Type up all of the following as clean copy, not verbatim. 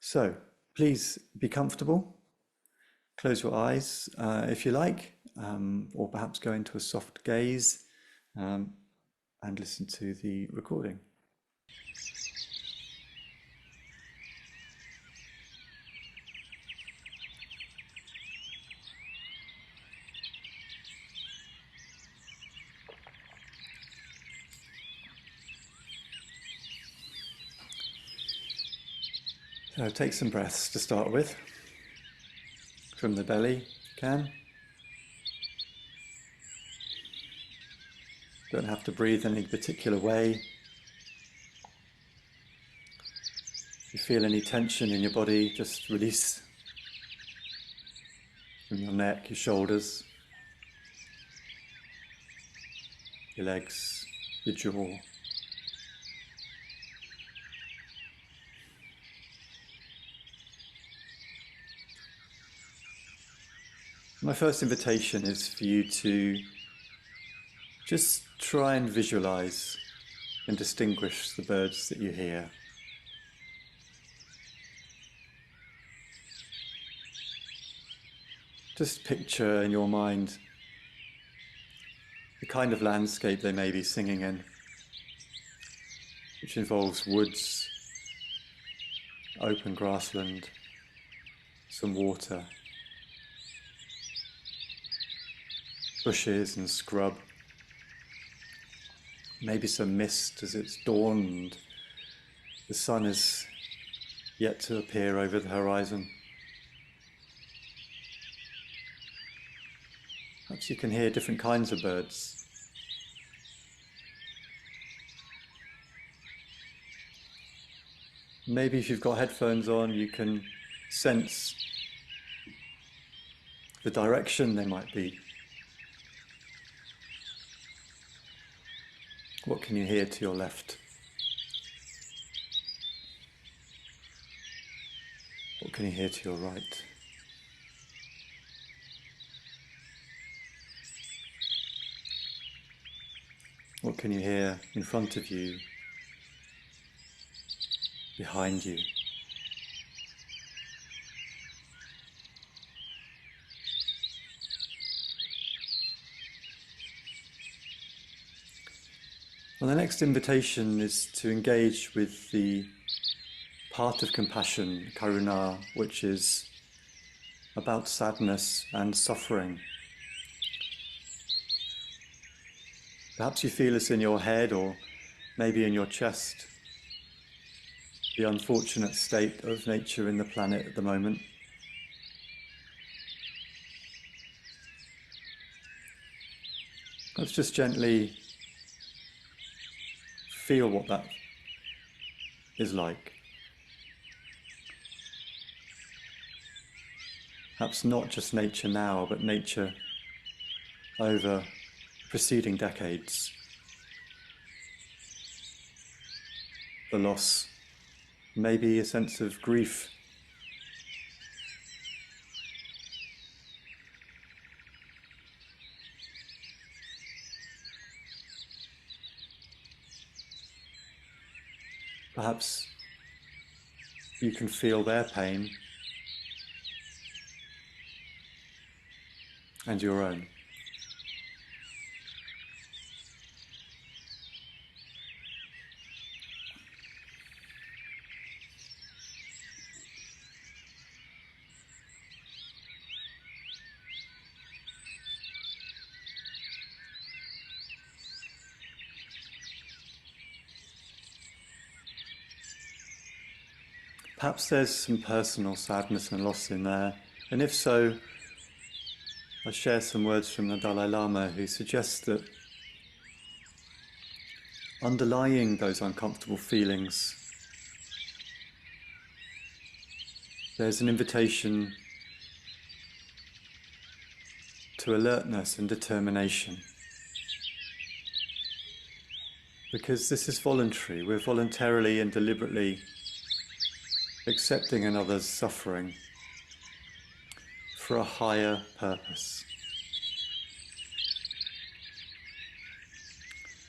So please be comfortable. Close your eyes if you like, or perhaps go into a soft gaze and listen to the recording. So take some breaths to start with, from the belly if you can. Don't have to breathe any particular way. If you feel any tension in your body, just release from your neck, your shoulders, your legs, your jaw. My first invitation is for you to just try and visualize and distinguish the birds that you hear. Just picture in your mind the kind of landscape they may be singing in, which involves woods, open grassland, some water, bushes and scrub, maybe some mist as it's dawn and the sun is yet to appear over the horizon. Perhaps you can hear different kinds of birds. Maybe if you've got headphones on, you can sense the direction they might be. What can you hear to your left? What can you hear to your right? What can you hear in front of you, behind you? Well, the next invitation is to engage with the part of compassion, karuna, which is about sadness and suffering. Perhaps you feel this in your head or maybe in your chest, the unfortunate state of nature in the planet at the moment. Let's just gently feel what that is like. Perhaps not just nature now, but nature over preceding decades. The loss, maybe a sense of grief. Perhaps you can feel their pain and your own. Perhaps there's some personal sadness and loss in there, and if so, I'll share some words from the Dalai Lama, who suggests that underlying those uncomfortable feelings, there's an invitation to alertness and determination. Because this is voluntary, we're voluntarily and deliberately accepting another's suffering for a higher purpose.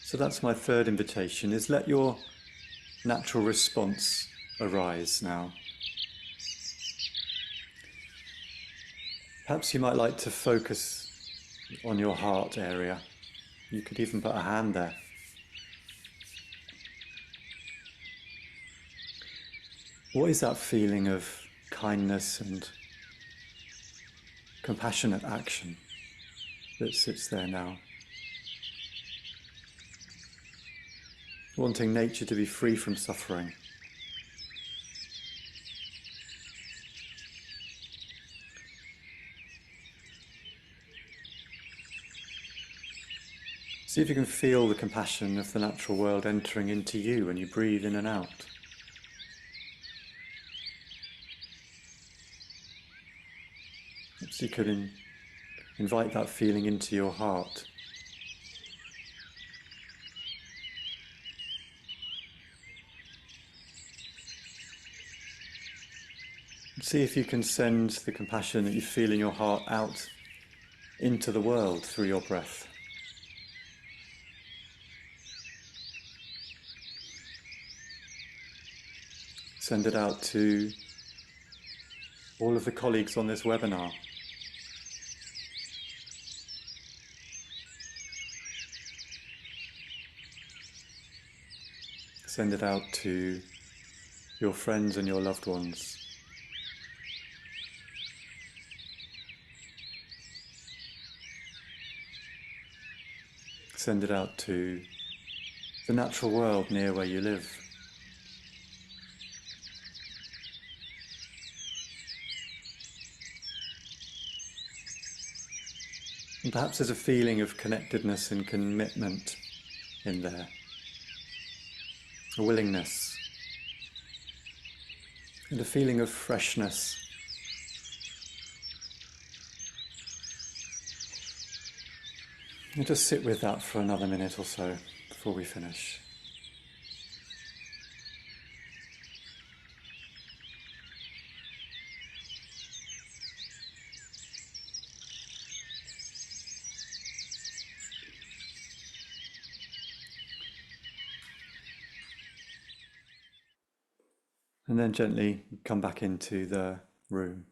So that's my third invitation, is let your natural response arise now. Perhaps you might like to focus on your heart area. You could even put a hand there. What is that feeling of kindness and compassionate action that sits there now? Wanting nature to be free from suffering. See if you can feel the compassion of the natural world entering into you when you breathe in and out. Perhaps you could invite that feeling into your heart. See if you can send the compassion that you feel in your heart out into the world through your breath. Send it out to all of the colleagues on this webinar. Send it out to your friends and your loved ones. Send it out to the natural world near where you live. And perhaps there's a feeling of connectedness and commitment in there. A willingness. And a feeling of freshness. And just sit with that for another minute or so before we finish. And then gently come back into the room.